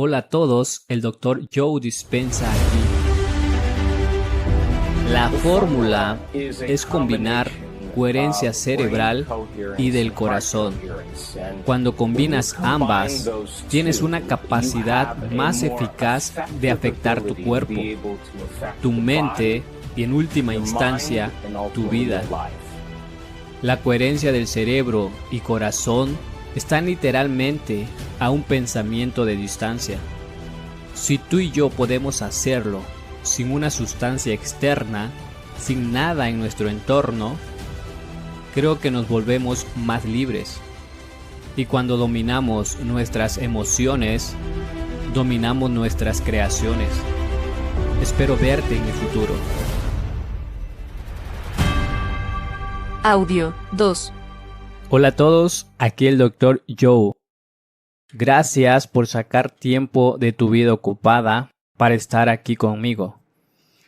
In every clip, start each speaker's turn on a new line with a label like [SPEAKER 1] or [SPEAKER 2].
[SPEAKER 1] Hola a todos, el Dr. Joe Dispenza aquí. La fórmula es combinar coherencia cerebral y del corazón. Cuando combinas ambas, tienes una capacidad más eficaz de afectar tu cuerpo, tu mente y en última instancia, tu vida. La coherencia del cerebro y corazón están literalmente a un pensamiento de distancia. Si tú y yo podemos hacerlo sin una sustancia externa, sin nada en nuestro entorno, creo que nos volvemos más libres. Y cuando dominamos nuestras emociones, dominamos nuestras creaciones. Espero verte en el futuro.
[SPEAKER 2] Audio 2.
[SPEAKER 1] Hola a todos, aquí el Dr. Joe. Gracias por sacar tiempo de tu vida ocupada para estar aquí conmigo.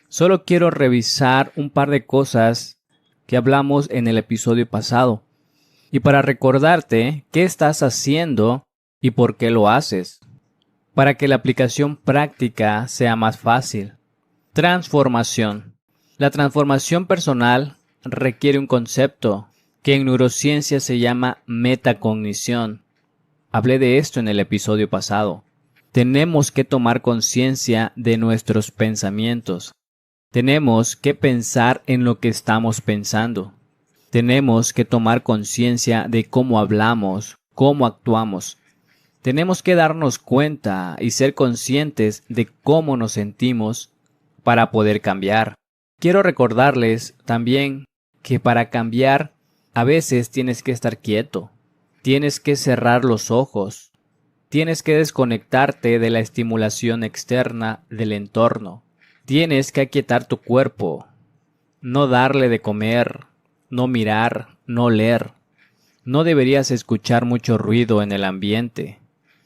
[SPEAKER 1] Solo quiero revisar un par de cosas que hablamos en el episodio pasado y para recordarte qué estás haciendo y por qué lo haces, para que la aplicación práctica sea más fácil. Transformación. La transformación personal requiere un concepto que en neurociencia se llama metacognición. Hablé de esto en el episodio pasado. Tenemos que tomar conciencia de nuestros pensamientos. Tenemos que pensar en lo que estamos pensando. Tenemos que tomar conciencia de cómo hablamos, cómo actuamos. Tenemos que darnos cuenta y ser conscientes de cómo nos sentimos para poder cambiar. Quiero recordarles también que para cambiar a veces tienes que estar quieto. Tienes que cerrar los ojos. Tienes que desconectarte de la estimulación externa del entorno. Tienes que aquietar tu cuerpo. No darle de comer, no mirar, no leer. No deberías escuchar mucho ruido en el ambiente.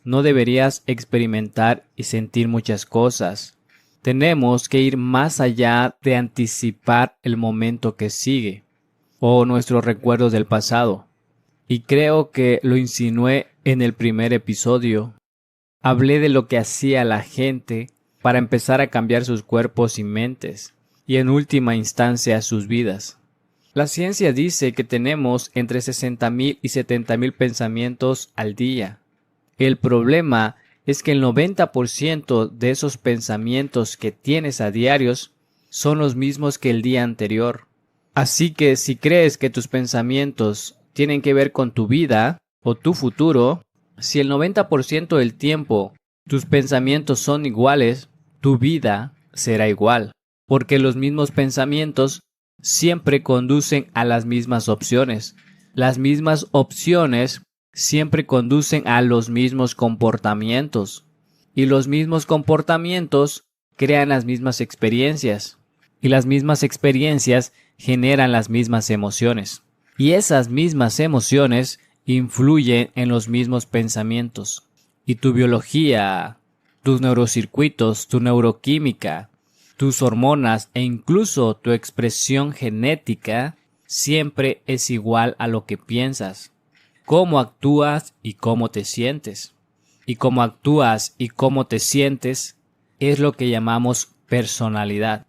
[SPEAKER 1] No deberías experimentar y sentir muchas cosas. Tenemos que ir más allá de anticipar el momento que sigue o nuestros recuerdos del pasado. Y creo que lo insinué en el primer episodio. Hablé de lo que hacía la gente para empezar a cambiar sus cuerpos y mentes, y en última instancia sus vidas. La ciencia dice que tenemos entre 60,000 y 70,000 pensamientos al día. El problema es que el 90% de esos pensamientos que tienes a diarios son los mismos que el día anterior. Así que si crees que tus pensamientos tienen que ver con tu vida o tu futuro, si el 90% del tiempo tus pensamientos son iguales, tu vida será igual, porque los mismos pensamientos siempre conducen a las mismas opciones. Las mismas opciones siempre conducen a los mismos comportamientos, y los mismos comportamientos crean las mismas experiencias, y las mismas experiencias generan las mismas emociones. Y esas mismas emociones influyen en los mismos pensamientos. Y tu biología, tus neurocircuitos, tu neuroquímica, tus hormonas e incluso tu expresión genética siempre es igual a lo que piensas. Cómo actúas y cómo te sientes. Y cómo actúas y cómo te sientes es lo que llamamos personalidad.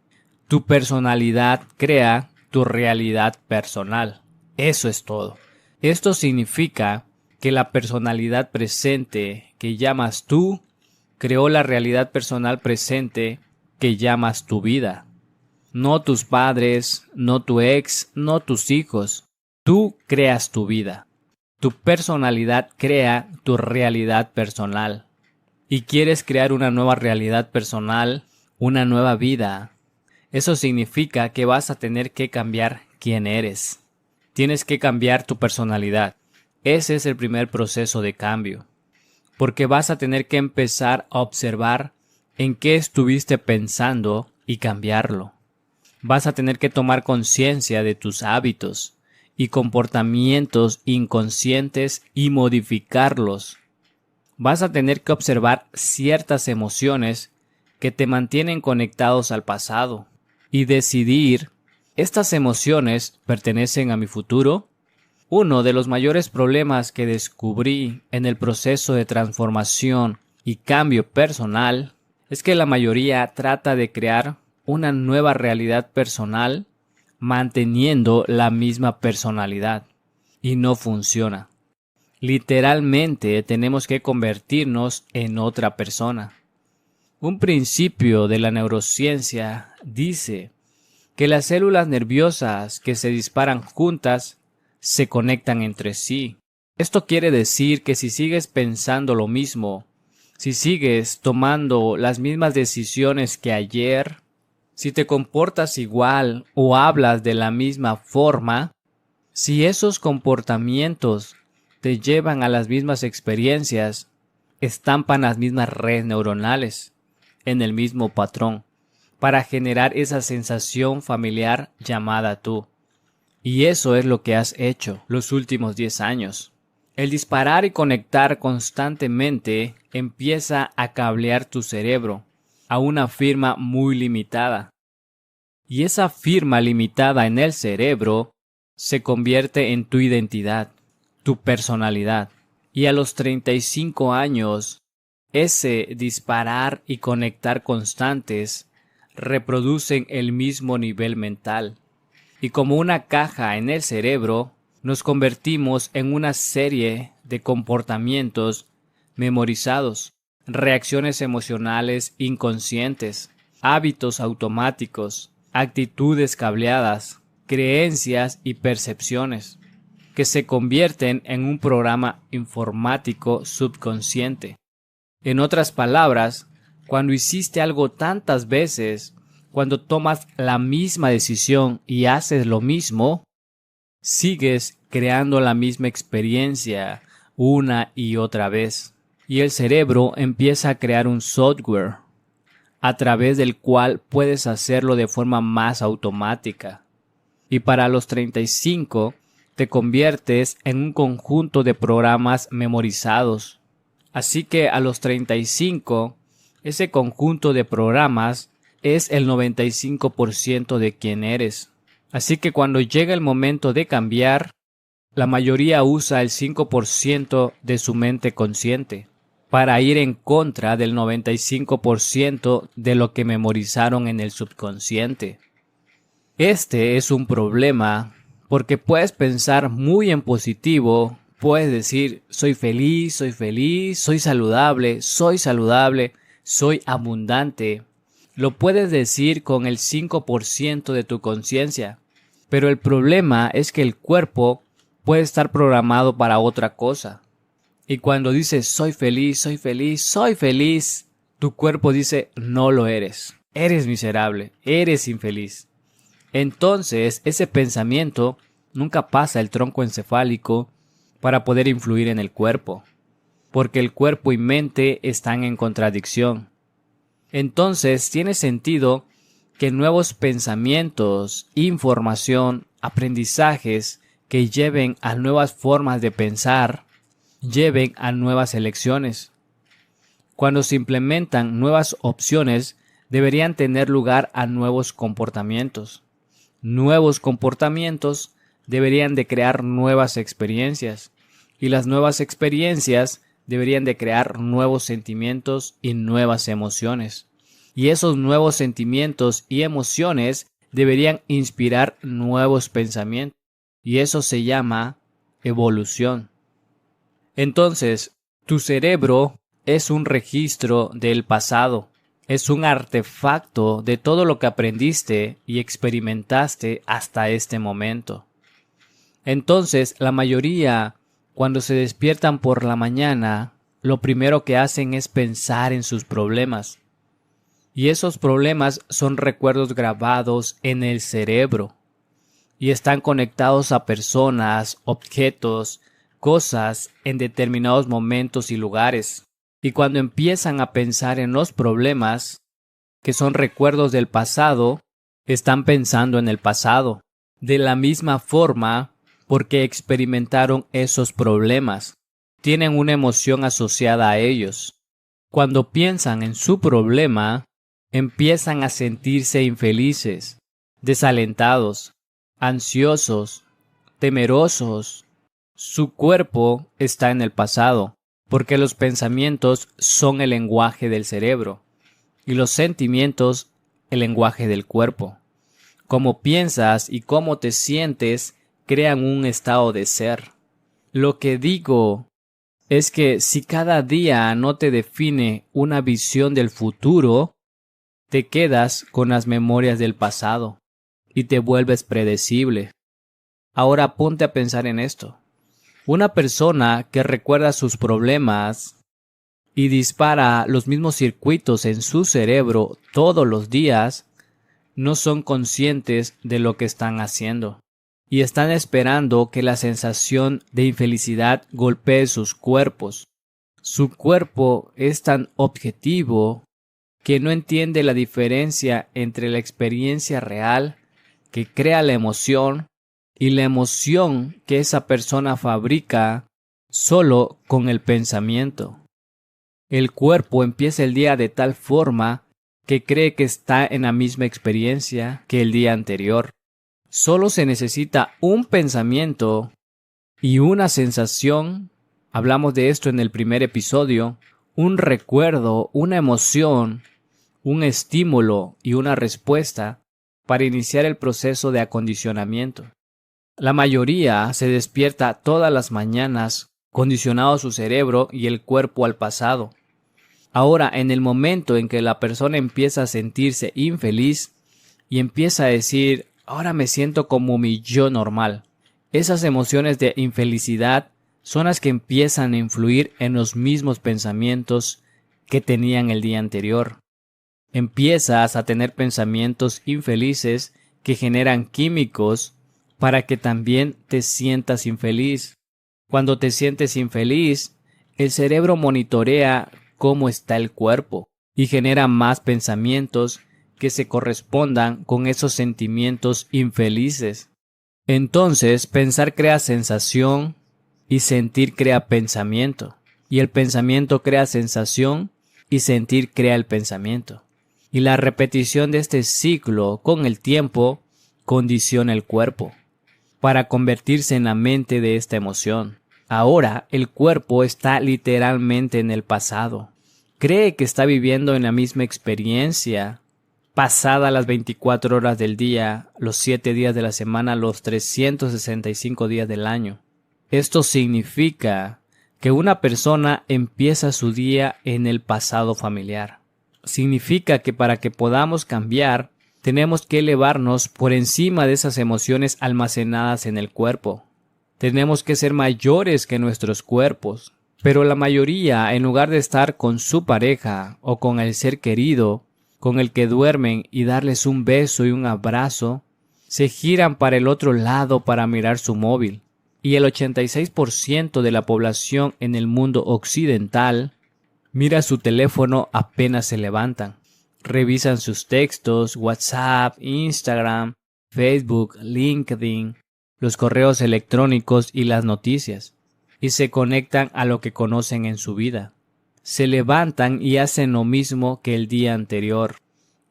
[SPEAKER 1] Tu personalidad crea tu realidad personal. Eso es todo. Esto significa que la personalidad presente que llamas tú creó la realidad personal presente que llamas tu vida. No tus padres, no tu ex, no tus hijos. Tú creas tu vida. Tu personalidad crea tu realidad personal. Y quieres crear una nueva realidad personal, una nueva vida. Eso significa que vas a tener que cambiar quién eres. Tienes que cambiar tu personalidad. Ese es el primer proceso de cambio. Porque vas a tener que empezar a observar en qué estuviste pensando y cambiarlo. Vas a tener que tomar conciencia de tus hábitos y comportamientos inconscientes y modificarlos. Vas a tener que observar ciertas emociones que te mantienen conectados al pasado y decidir: ¿estas emociones pertenecen a mi futuro? Uno de los mayores problemas que descubrí en el proceso de transformación y cambio personal es que la mayoría trata de crear una nueva realidad personal manteniendo la misma personalidad y no funciona. Literalmente tenemos que convertirnos en otra persona. Un principio de la neurociencia dice que las células nerviosas que se disparan juntas se conectan entre sí. Esto quiere decir que si sigues pensando lo mismo, si sigues tomando las mismas decisiones que ayer, si te comportas igual o hablas de la misma forma, si esos comportamientos te llevan a las mismas experiencias, estampan las mismas redes neuronales en el mismo patrón para generar esa sensación familiar llamada tú. Y eso es lo que has hecho los últimos 10 años. El disparar y conectar constantemente empieza a cablear tu cerebro a una firma muy limitada. Y esa firma limitada en el cerebro se convierte en tu identidad, tu personalidad. Y a los 35 años, ese disparar y conectar constantes reproducen el mismo nivel mental. Y como una caja en el cerebro, nos convertimos en una serie de comportamientos memorizados, reacciones emocionales inconscientes, hábitos automáticos, actitudes cableadas, creencias y percepciones, que se convierten en un programa informático subconsciente. En otras palabras, cuando hiciste algo tantas veces, cuando tomas la misma decisión y haces lo mismo, sigues creando la misma experiencia una y otra vez. Y el cerebro empieza a crear un software a través del cual puedes hacerlo de forma más automática. Y para los 35 te conviertes en un conjunto de programas memorizados. Así que a los 35, ese conjunto de programas es el 95% de quien eres. Así que cuando llega el momento de cambiar, la mayoría usa el 5% de su mente consciente para ir en contra del 95% de lo que memorizaron en el subconsciente. Este es un problema porque puedes pensar muy en positivo, puedes decir soy feliz, soy saludable, soy abundante. Lo puedes decir con el 5% de tu conciencia, pero el problema es que el cuerpo puede estar programado para otra cosa. Y cuando dices soy feliz, tu cuerpo dice no lo eres, eres miserable, eres infeliz. Entonces ese pensamiento nunca pasa el tronco encefálico para poder influir en el cuerpo, porque el cuerpo y mente están en contradicción. Entonces tiene sentido que nuevos pensamientos, información, aprendizajes que lleven a nuevas formas de pensar, lleven a nuevas elecciones. Cuando se implementan nuevas opciones, deberían tener lugar a nuevos comportamientos. Nuevos comportamientos deberían de crear nuevas experiencias, y las nuevas experiencias deberían de crear nuevos sentimientos y nuevas emociones. Y esos nuevos sentimientos y emociones deberían inspirar nuevos pensamientos. Y eso se llama evolución. Entonces, tu cerebro es un registro del pasado. Es un artefacto de todo lo que aprendiste y experimentaste hasta este momento. Entonces, la mayoría, cuando se despiertan por la mañana, lo primero que hacen es pensar en sus problemas. Y esos problemas son recuerdos grabados en el cerebro. Y están conectados a personas, objetos, cosas en determinados momentos y lugares. Y cuando empiezan a pensar en los problemas, que son recuerdos del pasado, están pensando en el pasado. De la misma forma, porque experimentaron esos problemas, tienen una emoción asociada a ellos. Cuando piensan en su problema, empiezan a sentirse infelices, desalentados, ansiosos, temerosos. Su cuerpo está en el pasado porque los pensamientos son el lenguaje del cerebro y los sentimientos el lenguaje del cuerpo. Cómo piensas y cómo te sientes crean un estado de ser. Lo que digo es que si cada día no te define una visión del futuro, te quedas con las memorias del pasado y te vuelves predecible. Ahora ponte a pensar en esto. Una persona que recuerda sus problemas y dispara los mismos circuitos en su cerebro todos los días, no son conscientes de lo que están haciendo y están esperando que la sensación de infelicidad golpee sus cuerpos. Su cuerpo es tan objetivo que no entiende la diferencia entre la experiencia real que crea la emoción y la emoción que esa persona fabrica solo con el pensamiento. El cuerpo empieza el día de tal forma que cree que está en la misma experiencia que el día anterior. Solo se necesita un pensamiento y una sensación, hablamos de esto en el primer episodio, un recuerdo, una emoción, un estímulo y una respuesta para iniciar el proceso de acondicionamiento. La mayoría se despierta todas las mañanas condicionado su cerebro y el cuerpo al pasado. Ahora, en el momento en que la persona empieza a sentirse infeliz y empieza a decir, ahora me siento como mi yo normal, esas emociones de infelicidad son las que empiezan a influir en los mismos pensamientos que tenían el día anterior. Empiezas a tener pensamientos infelices que generan químicos para que también te sientas infeliz. Cuando te sientes infeliz, el cerebro monitorea cómo está el cuerpo y genera más pensamientos que se correspondan con esos sentimientos infelices. Entonces, pensar crea sensación y sentir crea pensamiento. Y el pensamiento crea sensación y sentir crea el pensamiento. Y la repetición de este ciclo con el tiempo condiciona el cuerpo para convertirse en la mente de esta emoción. Ahora el cuerpo está literalmente en el pasado. Cree que está viviendo en la misma experiencia, pasada las 24 horas del día, los 7 días de la semana, los 365 días del año. Esto significa que una persona empieza su día en el pasado familiar. Significa que para que podamos cambiar, tenemos que elevarnos por encima de esas emociones almacenadas en el cuerpo. Tenemos que ser mayores que nuestros cuerpos. Pero la mayoría, en lugar de estar con su pareja o con el ser querido, con el que duermen y darles un beso y un abrazo, se giran para el otro lado para mirar su móvil. Y el 86% de la población en el mundo occidental mira su teléfono apenas se levantan. Revisan sus textos, WhatsApp, Instagram, Facebook, LinkedIn, los correos electrónicos y las noticias, y se conectan a lo que conocen en su vida. Se levantan y hacen lo mismo que el día anterior.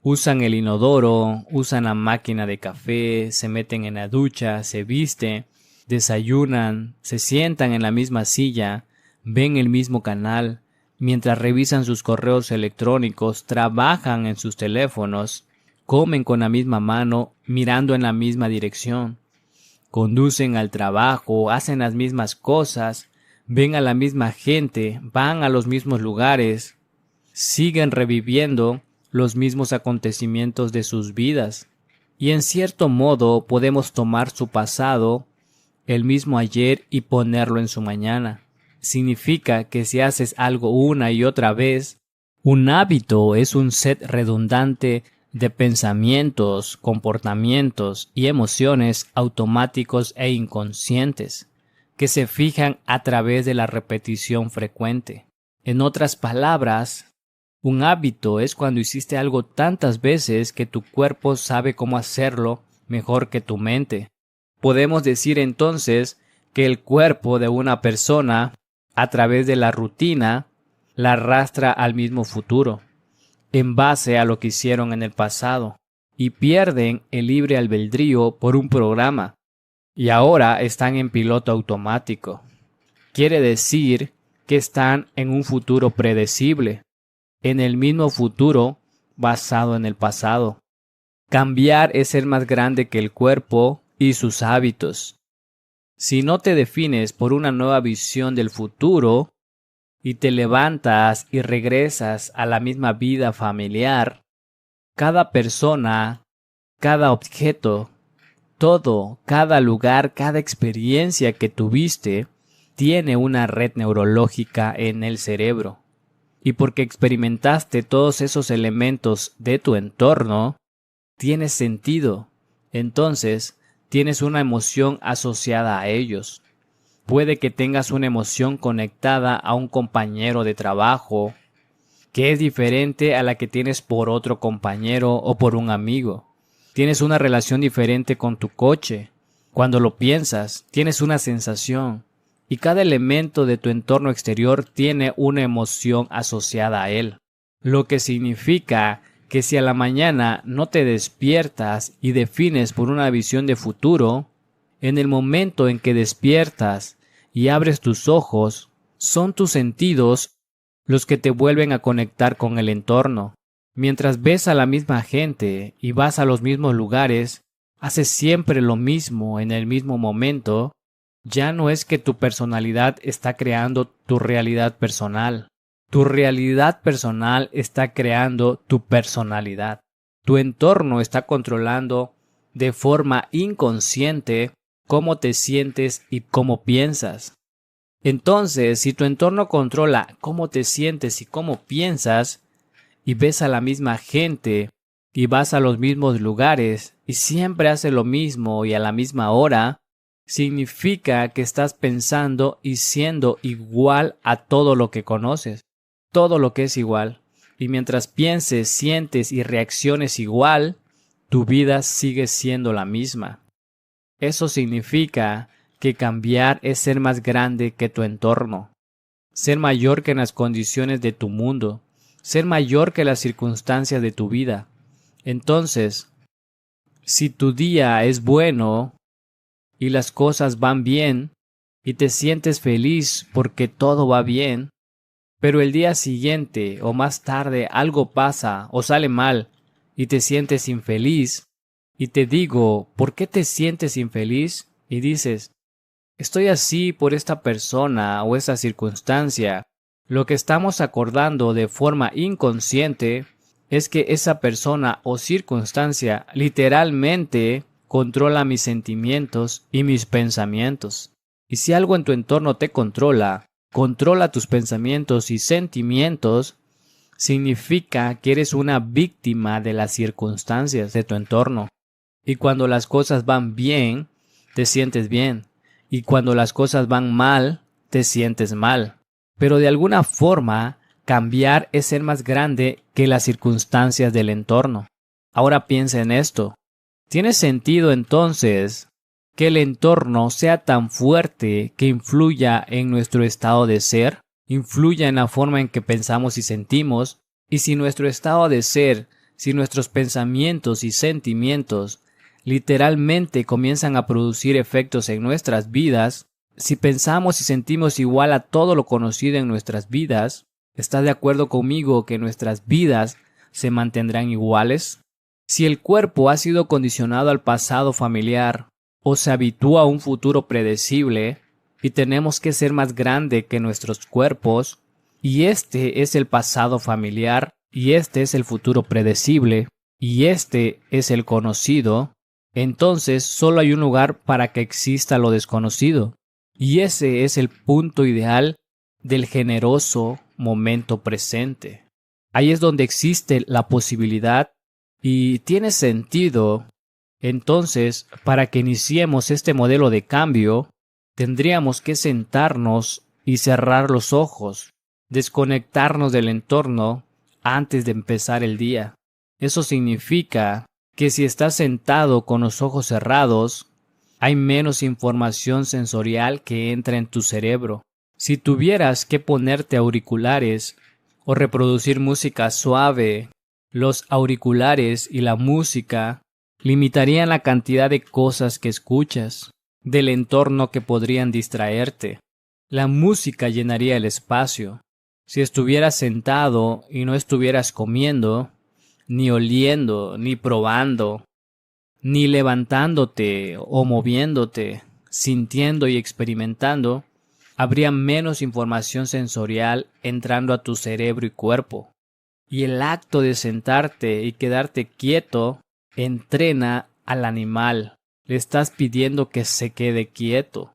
[SPEAKER 1] Usan el inodoro, usan la máquina de café, se meten en la ducha, se visten, desayunan, se sientan en la misma silla, ven el mismo canal, mientras revisan sus correos electrónicos, trabajan en sus teléfonos, comen con la misma mano, mirando en la misma dirección, conducen al trabajo, hacen las mismas cosas, ven a la misma gente, van a los mismos lugares, siguen reviviendo los mismos acontecimientos de sus vidas. Y en cierto modo podemos tomar su pasado, el mismo ayer, y ponerlo en su mañana. Significa que si haces algo una y otra vez, un hábito es un set redundante de pensamientos, comportamientos y emociones automáticos e inconscientes que se fijan a través de la repetición frecuente. En otras palabras, un hábito es cuando hiciste algo tantas veces que tu cuerpo sabe cómo hacerlo mejor que tu mente. Podemos decir entonces que el cuerpo de una persona, a través de la rutina, la arrastra al mismo futuro, en base a lo que hicieron en el pasado, y pierden el libre albedrío por un programa, y ahora están en piloto automático. Quiere decir que están en un futuro predecible, en el mismo futuro basado en el pasado. Cambiar es ser más grande que el cuerpo y sus hábitos. Si no te defines por una nueva visión del futuro y te levantas y regresas a la misma vida familiar, cada persona, cada objeto, todo, cada lugar, cada experiencia que tuviste tiene una red neurológica en el cerebro. Y porque experimentaste todos esos elementos de tu entorno, tiene sentido. Entonces, tienes una emoción asociada a ellos. Puede que tengas una emoción conectada a un compañero de trabajo, que es diferente a la que tienes por otro compañero o por un amigo. Tienes una relación diferente con tu coche. Cuando lo piensas, tienes una sensación. Y cada elemento de tu entorno exterior tiene una emoción asociada a él. Lo que significa que si a la mañana no te despiertas y defines por una visión de futuro, en el momento en que despiertas y abres tus ojos, son tus sentidos los que te vuelven a conectar con el entorno. Mientras ves a la misma gente y vas a los mismos lugares, haces siempre lo mismo en el mismo momento, ya no es que tu personalidad está creando tu realidad personal. Tu realidad personal está creando tu personalidad. Tu entorno está controlando de forma inconsciente cómo te sientes y cómo piensas. Entonces, si tu entorno controla cómo te sientes y cómo piensas, y ves a la misma gente, y vas a los mismos lugares, y siempre haces lo mismo y a la misma hora, significa que estás pensando y siendo igual a todo lo que conoces. Todo lo que es igual. Y mientras pienses, sientes y reacciones igual, tu vida sigue siendo la misma. Eso significa que cambiar es ser más grande que tu entorno, ser mayor que las condiciones de tu mundo, ser mayor que las circunstancias de tu vida. Entonces, si tu día es bueno y las cosas van bien y te sientes feliz porque todo va bien, pero el día siguiente o más tarde algo pasa o sale mal y te sientes infeliz, y te digo, ¿por qué te sientes infeliz? Y dices, estoy así por esta persona o esa circunstancia. Lo que estamos acordando de forma inconsciente es que esa persona o circunstancia literalmente controla mis sentimientos y mis pensamientos. Y si algo en tu entorno te controla tus pensamientos y sentimientos, significa que eres una víctima de las circunstancias de tu entorno. Y cuando las cosas van bien, te sientes bien. Y cuando las cosas van mal, te sientes mal. Pero de alguna forma, cambiar es ser más grande que las circunstancias del entorno. Ahora piensa en esto. ¿Tiene sentido entonces que el entorno sea tan fuerte que influya en nuestro estado de ser, influya en la forma en que pensamos y sentimos? Y si nuestro estado de ser, si nuestros pensamientos y sentimientos literalmente comienzan a producir efectos en nuestras vidas, si pensamos y sentimos igual a todo lo conocido en nuestras vidas, ¿estás de acuerdo conmigo que nuestras vidas se mantendrán iguales? Si el cuerpo ha sido condicionado al pasado familiar o se habitúa a un futuro predecible y tenemos que ser más grande que nuestros cuerpos, y este es el pasado familiar y este es el futuro predecible y este es el conocido, entonces solo hay un lugar para que exista lo desconocido, y ese es el punto ideal del generoso momento presente. Ahí es donde existe la posibilidad y tiene sentido. Entonces, para que iniciemos este modelo de cambio, tendríamos que sentarnos y cerrar los ojos, desconectarnos del entorno antes de empezar el día. Eso significa que si estás sentado con los ojos cerrados, hay menos información sensorial que entra en tu cerebro. Si tuvieras que ponerte auriculares o reproducir música suave, los auriculares y la música limitarían la cantidad de cosas que escuchas, del entorno que podrían distraerte. La música llenaría el espacio. Si estuvieras sentado y no estuvieras comiendo, ni oliendo, ni probando, ni levantándote o moviéndote, sintiendo y experimentando, habría menos información sensorial entrando a tu cerebro y cuerpo. Y el acto de sentarte y quedarte quieto entrena al animal. Le estás pidiendo que se quede quieto.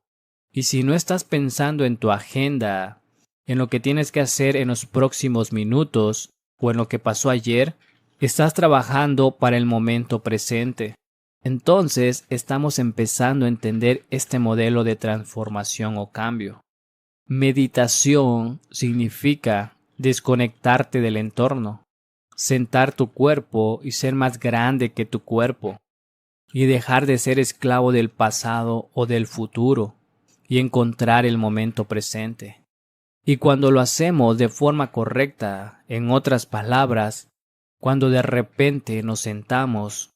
[SPEAKER 1] Y si no estás pensando en tu agenda, en lo que tienes que hacer en los próximos minutos o en lo que pasó ayer, estás trabajando para el momento presente. Entonces estamos empezando a entender este modelo de transformación o cambio. Meditación significa desconectarte del entorno, sentar tu cuerpo y ser más grande que tu cuerpo, y dejar de ser esclavo del pasado o del futuro, y encontrar el momento presente. Y cuando lo hacemos de forma correcta, en otras palabras, cuando de repente nos sentamos,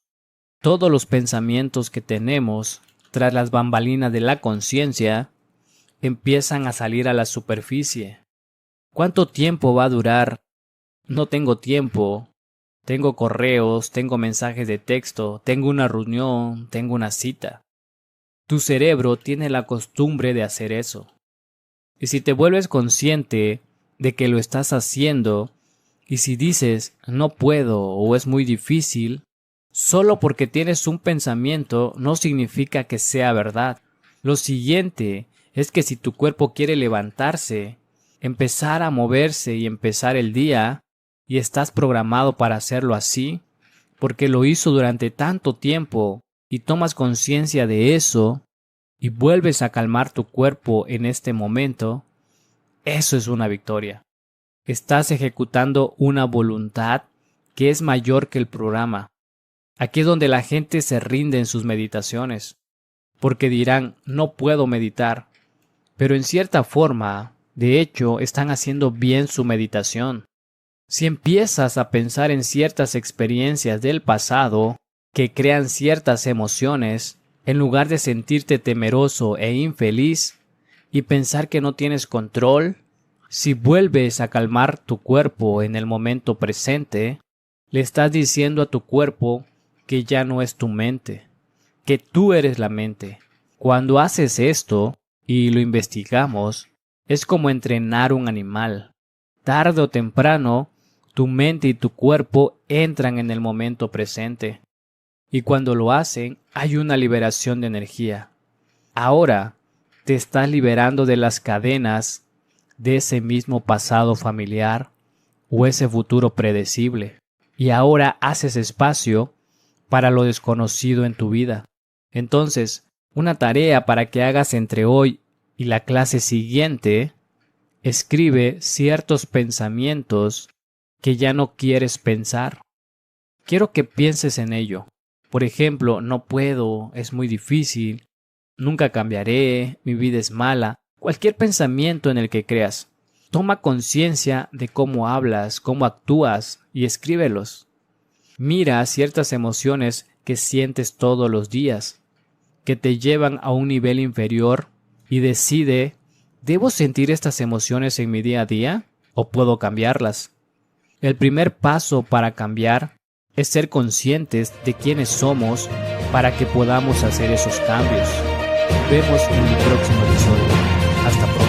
[SPEAKER 1] todos los pensamientos que tenemos tras las bambalinas de la conciencia empiezan a salir a la superficie. ¿Cuánto tiempo va a durar? No tengo tiempo. Tengo correos, tengo mensajes de texto, tengo una reunión, tengo una cita. Tu cerebro tiene la costumbre de hacer eso. Y si te vuelves consciente de que lo estás haciendo, y si dices no puedo o es muy difícil, solo porque tienes un pensamiento no significa que sea verdad. Lo siguiente es que si tu cuerpo quiere levantarse, empezar a moverse y empezar el día, y estás programado para hacerlo así, porque lo hizo durante tanto tiempo, y tomas conciencia de eso, y vuelves a calmar tu cuerpo en este momento, eso es una victoria. Estás ejecutando una voluntad que es mayor que el programa. Aquí es donde la gente se rinde en sus meditaciones, porque dirán, no puedo meditar, pero en cierta forma, de hecho, están haciendo bien su meditación. Si empiezas a pensar en ciertas experiencias del pasado que crean ciertas emociones, en lugar de sentirte temeroso e infeliz y pensar que no tienes control, si vuelves a calmar tu cuerpo en el momento presente, le estás diciendo a tu cuerpo que ya no es tu mente, que tú eres la mente. Cuando haces esto, y lo investigamos, es como entrenar un animal. Tarde o temprano, tu mente y tu cuerpo entran en el momento presente. Y cuando lo hacen, hay una liberación de energía. Ahora, te estás liberando de las cadenas de ese mismo pasado familiar o ese futuro predecible. Y ahora haces espacio para lo desconocido en tu vida. Entonces, una tarea para que hagas entre hoy y la clase siguiente, escribe ciertos pensamientos que ya no quieres pensar. Quiero que pienses en ello. Por ejemplo, no puedo, es muy difícil, nunca cambiaré, mi vida es mala. Cualquier pensamiento en el que creas. Toma conciencia de cómo hablas, cómo actúas y escríbelos. Mira ciertas emociones que sientes todos los días, que te llevan a un nivel inferior, y decide, ¿debo sentir estas emociones en mi día a día o puedo cambiarlas? El primer paso para cambiar es ser conscientes de quiénes somos para que podamos hacer esos cambios. Nos vemos en el próximo episodio. Hasta pronto.